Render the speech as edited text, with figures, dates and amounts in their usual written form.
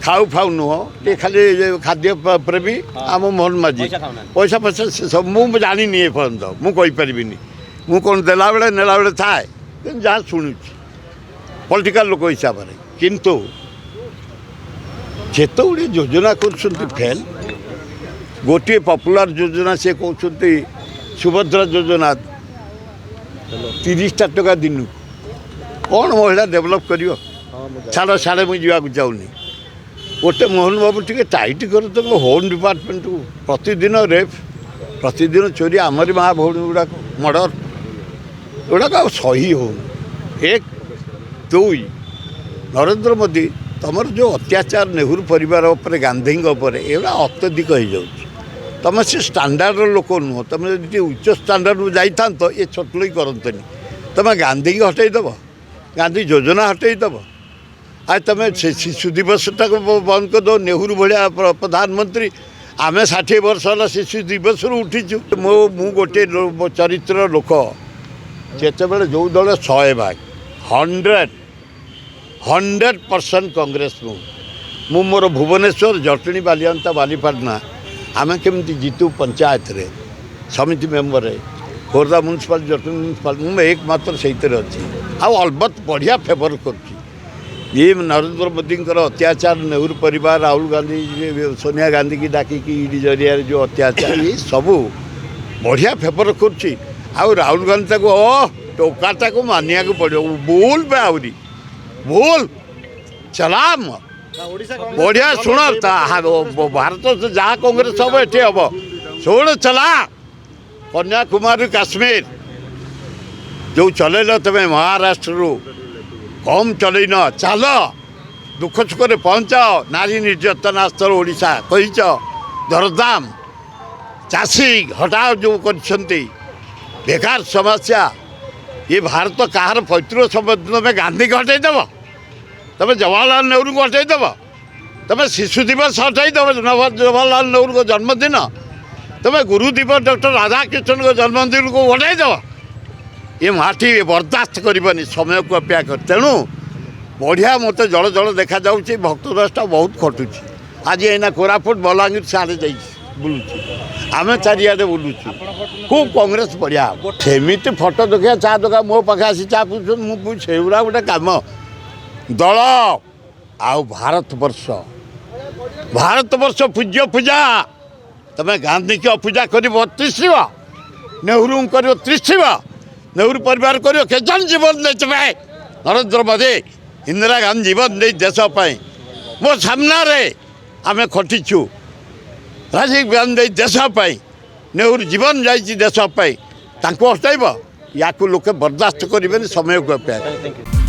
खाऊ फाऊ नुह ये खाली खाद्य प्रेमी आम मोहन माझी पैसा पैसा सब मुझे जानी एपर्त मुझे मुझे कौन देला बेले नेला बेले थाए जहाँ शुणु पॉलिटिकल लोक हिसाब से किंतु जेत गुड़े योजना कर फेल गोटे पॉपुलर योजना से कहते सुभद्रा योजना 30 टका दिन कौन महिला डेभलप कर छाड़ साढ़े मुझे जावाक चाहूनी गोटे मोहन बाबू टे टाइट कर तुम होम डिपार्टमेंट को प्रतिदिन रेप प्रतिदिन चोरी आमरी माँ भौणी गुड़ाक मर्डर गुड़ाक सही हो एक दुई नरेंद्र मोदी तुम जो अत्याचार नेहरू परिवार उपर गांधी एगुड़ा अत्यधिक हो जाऊँ तुम से स्टांडार्ड लोक नुह तुम जी उच्च स्टांडार्ड जाता तो ये छोटल करते तुम गांधी की हटईदेव गांधी योजना हटईदेव आज तुम शिशु दिवस टाक बंद कर दो नेहरू भाया प्रधानमंत्री आम 60 वर्ष है शिशु दिवस उठीचु मु गोटे चरित्र लोक जिते बड़े जो दल 100% कांग्रेस मु मोर भुवनेश्वर जटणी बालियांता बालीपाटना आम केमती जीतु पंचायत रे समिति मेम्बर है खोर्धा म्यूनिसिपाल जटणी म्यूनिसिपाल मुझे एकमात्र से अच्छी अलबत् बढ़िया फेवर कर नरेंद्र मोदी अत्याचार नेहरू परिवार राहुल गांधी सोनिया गांधी की डाकिकी ईडी जरिया जो अत्याचार ये सबू बढ़िया फेवर कर राहुल गांधी को टोकाटा को मानिया को पड़ो भूल पे आहरी भूल चलाम बढ़िया शुण भारत से जहाँ कांग्रेस हम ये हम शुण चला कन्याकुमारी काश्मीर जो चल तुम्हें महाराष्ट्र कम चलन चल दुख सुख पहुँचाओ नारी निर्यातना स्तर ओडिशा कहीच दरदाम चाषी हटाओ जो कर बेकार समस्या ये भारत कहार पैतृ संपत्ति तुम्हें गांधी को हटईदेव तुम जवाहरलाल नेहरू को हटईदेव तुम शिशु दिवस हटईदेव जवाहरलाल नेहरू को जन्मदिन तुम गुरु दिवस डॉक्टर राधाकृष्णन को जन्मदिन को हटईदेव ये माटी बर्दाश्त करनी समय को अपेक्षा कर तेणु बढ़िया मत जल जल देखा जाऊँगी भक्त दसटा बहुत खटुची आज एना कोरापुट बलांगीर साढ़े जा बुलूँ आम चारिड़े बुलूँ खूब कांग्रेस बढ़िया सेमती फटो देखा चा दुकान मो पाखे आसी चा पूछे मुझे गोटे कम दल आउ भारत वर्ष पूज्य पूजा तुम्हें गांधी की अपूजा कर 32 नेहरू कर 30 नेहरू परिवार करो केजन जीवन दे तुम्हें नरेंद्र मोदी इंदिरा गांधी जीवन दे देशपाई मो सामने आम खटीचु राजीव गांधी देशपाई नेहरू जीवन जाइए देशपाई हटाइब या लोके बर्दाश्त करेंगे समय को अपेक्षा।